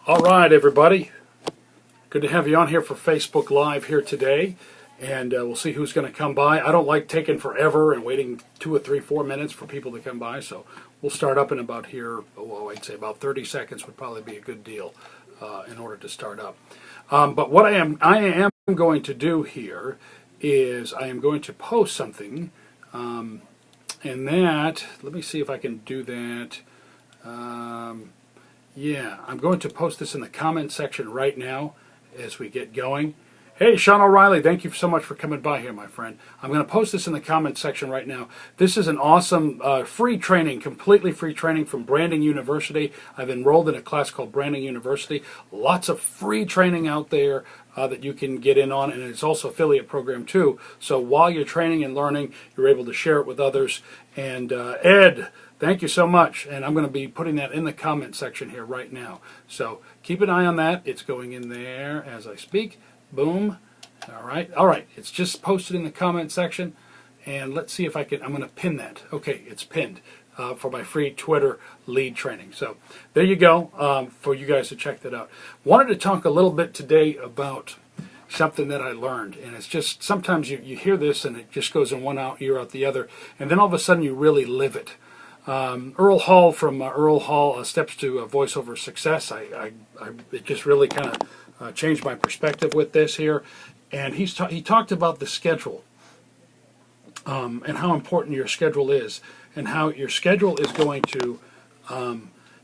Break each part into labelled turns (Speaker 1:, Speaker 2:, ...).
Speaker 1: All right, everybody. Good to have you on here for Facebook Live here today. And we'll see who's going to come by. I don't like taking forever and waiting 2 or 3, 4 minutes for people to come by. So we'll start up in about here, I'd say about 30 seconds would probably be a good deal in order to start up. But what I am going to do here is I am going to post something. And that, let me see if I can do that. Yeah, I'm going to post this in the comment section right now as we get going. Hey, Sean O'Reilly, thank you so much for coming by here, my friend. I'm going to post this in the comment section right now. This is an awesome free training, completely free training from Branding University. I've enrolled in a class called Branding University. Lots of free training out there that you can get in on, and it's also an affiliate program too. So while you're training and learning, you're able to share it with others. And Ed, thank you so much. And I'm going to be putting that in the comment section here right now. So keep an eye on that. It's going in there as I speak. Boom. All right. It's just posted in the comment section. And let's see if I can, I'm going to pin that. Okay, it's pinned for my free Twitter lead training. So there you go for you guys to check that out. Wanted to talk a little bit today about something that I learned. And it's just, sometimes you hear this and it just goes in one ear out the other. And then all of a sudden you really live it. Earl Hall from Earl Hall Steps to Voiceover Success. It just really kind of changed my perspective with this here. And he talked about the schedule and how important your schedule is, and how your schedule is going to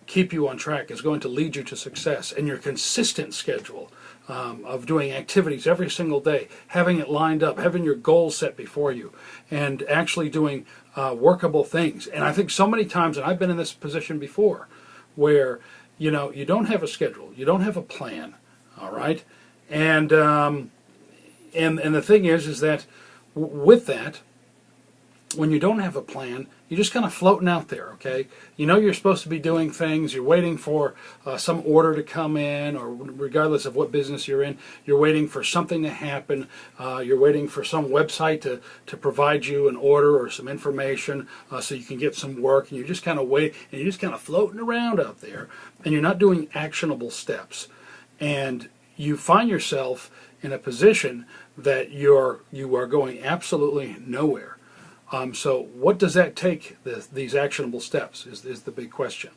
Speaker 1: keep you on track, is going to lead you to success, and your consistent schedule of doing activities every single day, having it lined up, having your goals set before you, and actually doing workable things. And I think so many times, and I've been in this position before, where you don't have a schedule, you don't have a plan, all right, and the thing is that with that, when you don't have a plan, you're just kind of floating out there, okay? You know you're supposed to be doing things, you're waiting for some order to come in, or regardless of what business you're in, you're waiting for something to happen, you're waiting for some website to provide you an order or some information so you can get some work, and you just kind of wait, and you're just kind of floating around out there, and you're not doing actionable steps. And you find yourself in a position that you are going absolutely nowhere. So what does that take, these actionable steps, is the big question.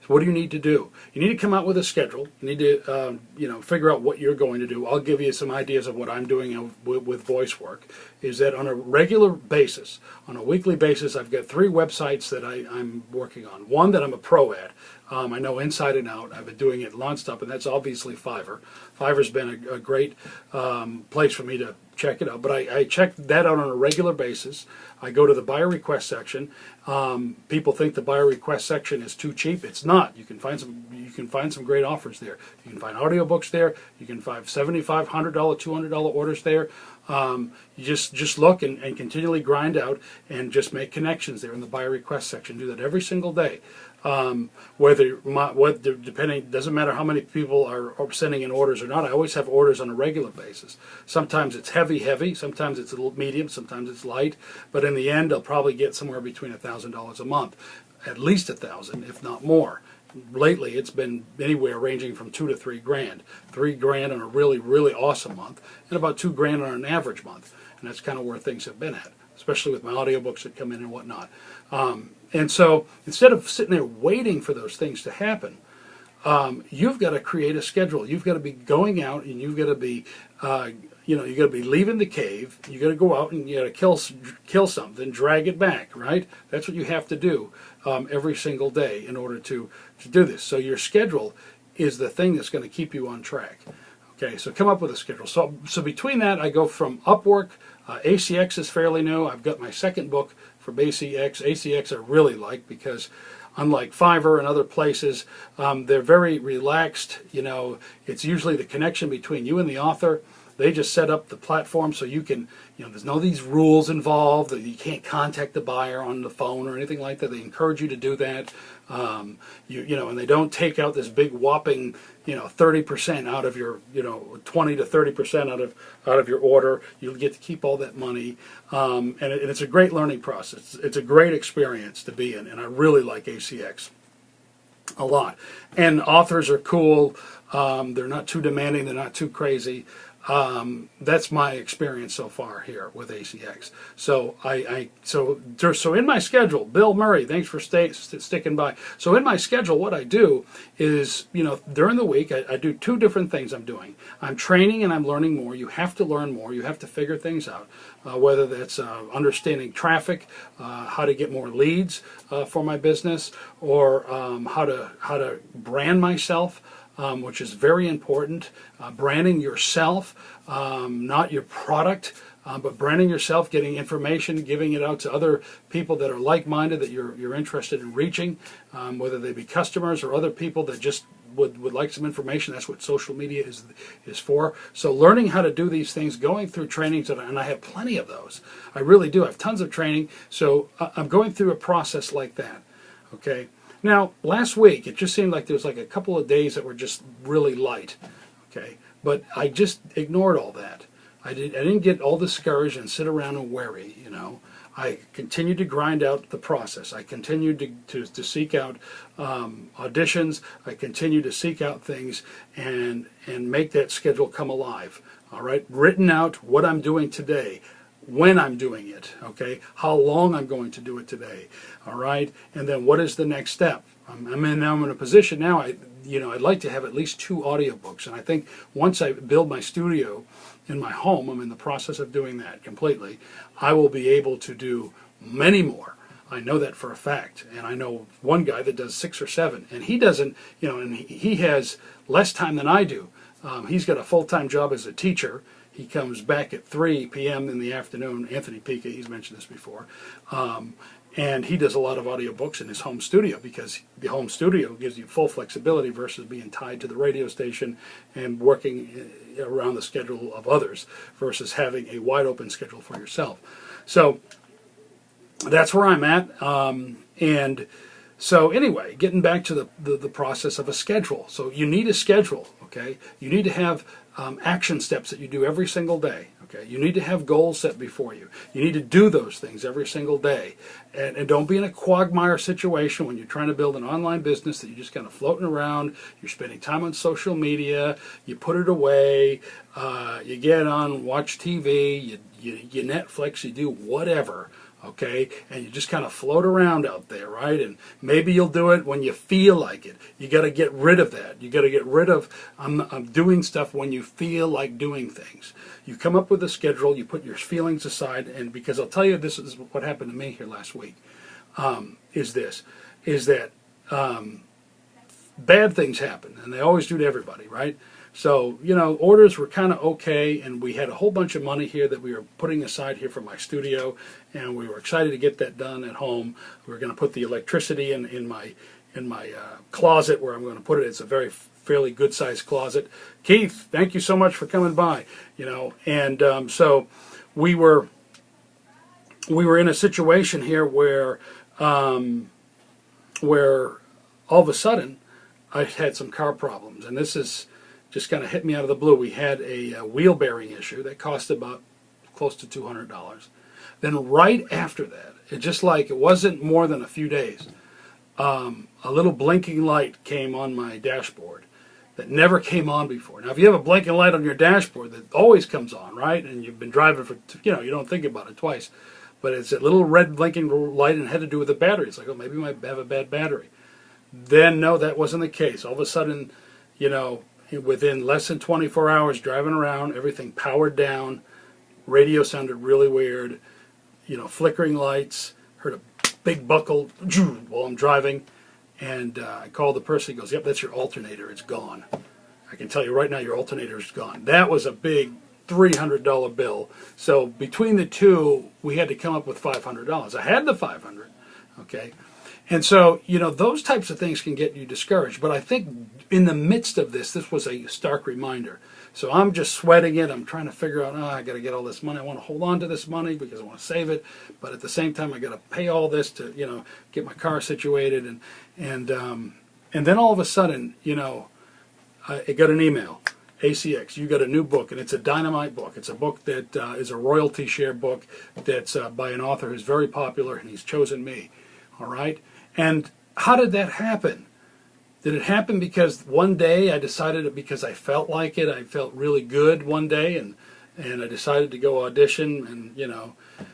Speaker 1: So what do you need to do? You need to come out with a schedule. You need to figure out what you're going to do. I'll give you some ideas of what I'm doing with voice work, is that on a regular basis, on a weekly basis, I've got 3 websites that I'm working on. One that I'm a pro at. I know inside and out. I've been doing it nonstop, and that's obviously Fiverr. Fiverr's been a great place for me to check it out. But I check that out on a regular basis. I go to the buyer request section. People think the buyer request section is too cheap. It's not. You can find some great offers there. You can find audiobooks there. You can find $75, $100, $200 orders there. You just look and continually grind out and just make connections there in the buyer request section. Do that every single day. Depending, doesn't matter how many people are sending in orders or not. I always have orders on a regular basis. Sometimes it's heavy. Sometimes it's a little medium. Sometimes it's light. But in the end, I'll probably get somewhere between $1,000 a month, at least $1,000, if not more. Lately, it's been anywhere ranging from $2,000 to $3,000. $3,000 on a really, really awesome month, and about $2,000 on an average month. And that's kind of where things have been at, especially with my audiobooks that come in and whatnot. And so instead of sitting there waiting for those things to happen, you've got to create a schedule. You've got to be going out, and you've got to be, you got to be leaving the cave. You got to go out and you got to kill something, drag it back, right? That's what you have to do every single day in order to do this. So your schedule is the thing that's going to keep you on track. Okay, so come up with a schedule. So between that, I go from Upwork. ACX is fairly new. I've got my second book from ACX. ACX I really like because unlike Fiverr and other places, they're very relaxed. It's usually the connection between you and the author. They just set up the platform so you can, there's no these rules involved. That you can't contact the buyer on the phone or anything like that. They encourage you to do that. And they don't take out this big whopping, 30% out of your, 20 to 30% out of your order. You'll get to keep all that money. And it's a great learning process. It's a great experience to be in, and I really like ACX. a lot. And authors are cool. They're not too demanding. They're not too crazy. That's my experience so far here with ACX. So so in my schedule, Bill Murray, thanks for sticking by. So in my schedule, what I do is, during the week, I do two different things I'm doing. I'm training and I'm learning more. You have to learn more. You have to figure things out, whether that's understanding traffic, how to get more leads for my business, or how to brand myself. Which is very important. Branding yourself, not your product, but branding yourself, getting information, giving it out to other people that are like-minded, that you're interested in reaching, whether they be customers or other people that just would like some information. That's what social media is for. So learning how to do these things, going through trainings, and I have plenty of those. I really do. I have tons of training. So I'm going through a process like that. Okay. Now, last week, it just seemed like there was like a couple of days that were just really light, okay? But I just ignored all that. I didn't get all discouraged and sit around and worry, I continued to grind out the process. I continued to seek out auditions. I continued to seek out things and make that schedule come alive, all right? Written out what I'm doing today, when I'm doing it, okay, how long I'm going to do it today, all right, and then what is the next step. I'm in a position now. I'd like to have at least 2 audiobooks, and I think once I build my studio in my home, I'm in the process of doing that completely, I will be able to do many more. I know that for a fact, and I know one guy that does 6 or 7, and he doesn't, and he has less time than I do. He's got a full-time job as a teacher. He comes back at 3 p.m. in the afternoon. Anthony Pica, he's mentioned this before. And he does a lot of audiobooks in his home studio, because the home studio gives you full flexibility versus being tied to the radio station and working around the schedule of others versus having a wide open schedule for yourself. So that's where I'm at. And so anyway, getting back to the process of a schedule. So you need a schedule, okay? You need to have action steps that you do every single day. Okay, you need to have goals set before you. You need to do those things every single day, and don't be in a quagmire situation when you're trying to build an online business that you're just kind of floating around. You're spending time on social media. You put it away. You get on, watch TV. You Netflix. You do whatever. Okay, and you just kind of float around out there, right? And maybe you'll do it when you feel like it. You got to get rid of that. You got to get rid of I'm doing stuff when you feel like doing things. You come up with a schedule. You put your feelings aside, and because I'll tell you, this is what happened to me here last week. Is that bad things happen, and they always do to everybody, right? So, orders were kind of okay, and we had a whole bunch of money here that we were putting aside here for my studio, and we were excited to get that done at home. We were going to put the electricity in my closet where I'm going to put it. It's a fairly good-sized closet. Keith, thank you so much for coming by, and so we were in a situation here where all of a sudden I had some car problems, and this is just kind of hit me out of the blue. We had a wheel bearing issue that cost about close to $200. Then right after that, it wasn't more than a few days, a little blinking light came on my dashboard that never came on before. Now, if you have a blinking light on your dashboard that always comes on, right, and you've been driving for, you don't think about it twice, but it's a little red blinking light and it had to do with the battery. It's like, oh, maybe you might have a bad battery. Then, no, that wasn't the case. All of a sudden, within less than 24 hours driving around, everything powered down, radio sounded really weird, flickering lights, heard a big buckle while I'm driving, and I called the person. He goes, yep, that's your alternator, it's gone. I can tell you right now, your alternator's gone. That was a big $300 bill. So between the two, we had to come up with $500. I had the $500, okay? And so, those types of things can get you discouraged. But I think in the midst of this was a stark reminder. So I'm just sweating it. I'm trying to figure out, I got to get all this money. I want to hold on to this money because I want to save it. But at the same time, I got to pay all this to, get my car situated. And then all of a sudden, I got an email. ACX, you got a new book, and it's a dynamite book. It's a book that is a royalty share book that's by an author who's very popular, and he's chosen me. All right? And how did that happen? Did it happen because one day I decided it because I felt like it? I felt really good one day, and I decided to go audition, and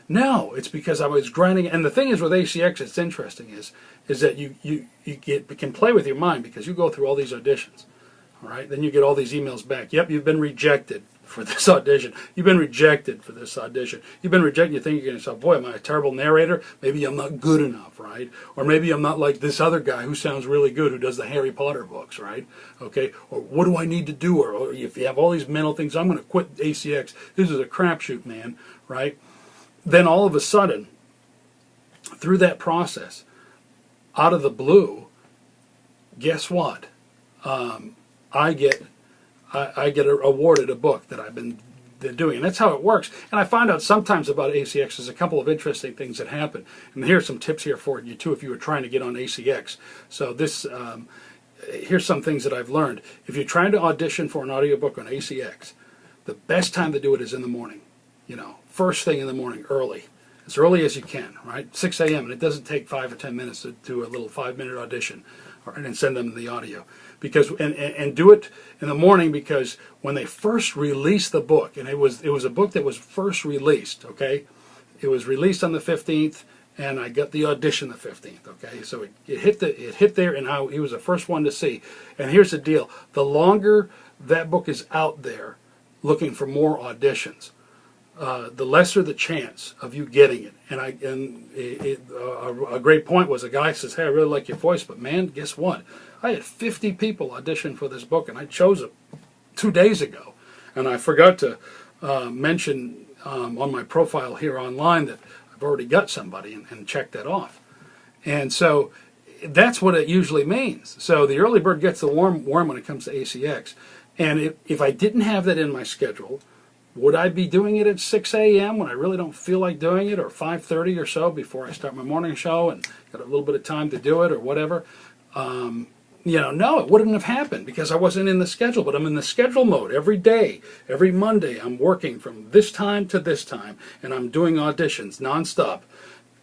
Speaker 1: no, it's because I was grinding. And the thing is with ACX, it's interesting is that you can play with your mind because you go through all these auditions, all right? Then you get all these emails back. Yep, you've been rejected for this audition. You've been rejected for this audition. You've been rejected. You're thinking to yourself, boy, am I a terrible narrator? Maybe I'm not good enough, right? Or maybe I'm not like this other guy who sounds really good, who does the Harry Potter books, right? Okay. Or what do I need to do? Or if you have all these mental things, I'm going to quit ACX. This is a crapshoot, man, right? Then all of a sudden, through that process, out of the blue, guess what? I get awarded a book that I've been doing, and that's how it works. And I find out sometimes about ACX there's a couple of interesting things that happen. And here's some tips here for you too if you were trying to get on ACX. So this here's some things that I've learned. If you're trying to audition for an audiobook on ACX, the best time to do it is in the morning. First thing in the morning, as early as you can, right? 6 a.m. and it doesn't take 5 or 10 minutes to do a little 5-minute audition, and then send them the audio. Because and do it in the morning, because when they first released the book, and it was a book that was first released, okay? It was released on the 15th, and I got the audition the 15th, okay? So it hit there, and he was the first one to see. And here's the deal: the longer that book is out there, looking for more auditions, the lesser the chance of you getting it. And a great point was a guy says, "Hey, I really like your voice, but man, guess what? I had 50 people audition for this book, and I chose it 2 days ago." And I forgot to mention on my profile here online that I've already got somebody, and check that off. And so that's what it usually means. So the early bird gets the worm when it comes to ACX. And if I didn't have that in my schedule, would I be doing it at 6 a.m. when I really don't feel like doing it, or 5:30 or so before I start my morning show and got a little bit of time to do it, or whatever? No, it wouldn't have happened because I wasn't in the schedule. But I'm in the schedule mode every day. Every Monday, I'm working from this time to this time, and I'm doing auditions nonstop.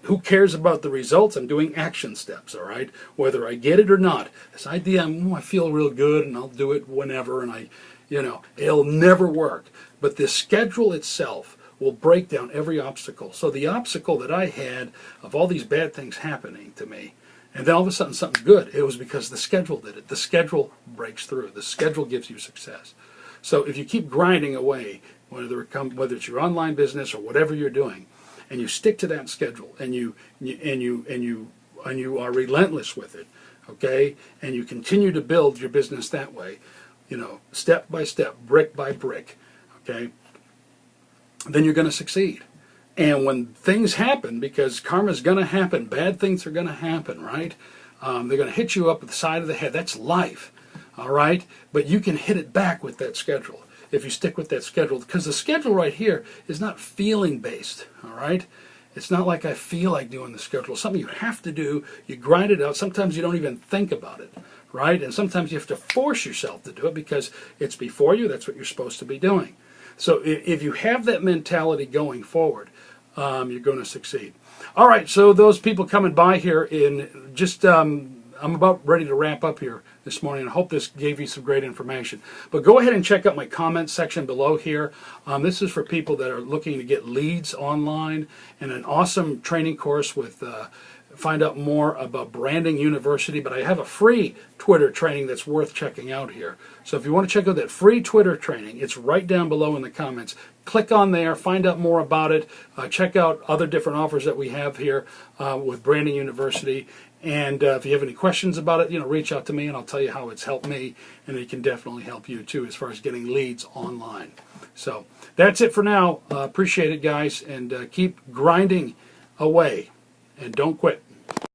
Speaker 1: Who cares about the results? I'm doing action steps, all right? Whether I get it or not. This idea, I feel real good, and I'll do it whenever, and it'll never work. But the schedule itself will break down every obstacle. So the obstacle that I had of all these bad things happening to me, and then all of a sudden something good, it was because the schedule did it. The schedule breaks through. The schedule gives you success. So if you keep grinding away, whether it's your online business or whatever you're doing, and you stick to that schedule, and you are relentless with it, okay, and you continue to build your business that way, step by step, brick by brick, okay, then you're going to succeed. And when things happen, because karma's going to happen, bad things are going to happen, right? They're going to hit you up at the side of the head. That's life, all right? But you can hit it back with that schedule if you stick with that schedule. Because the schedule right here is not feeling based, all right? It's not like I feel like doing the schedule. It's something you have to do. You grind it out. Sometimes you don't even think about it, right? And sometimes you have to force yourself to do it because it's before you. That's what you're supposed to be doing. So if you have that mentality going forward, you're going to succeed. All right, so those people coming by here I'm about ready to wrap up here this morning. I hope this gave you some great information. But go ahead and check out my comments section below here. This is for people that are looking to get leads online, and an awesome training course with find out more about Branding University. But I have a free Twitter training that's worth checking out here. So if you want to check out that free Twitter training, it's right down below in the comments. Click on there, find out more about it. Check out other different offers that we have here with Branding University. And if you have any questions about it, reach out to me, and I'll tell you how it's helped me, and it can definitely help you too as far as getting leads online. So that's it for now. Appreciate it, guys, and keep grinding away, and don't quit.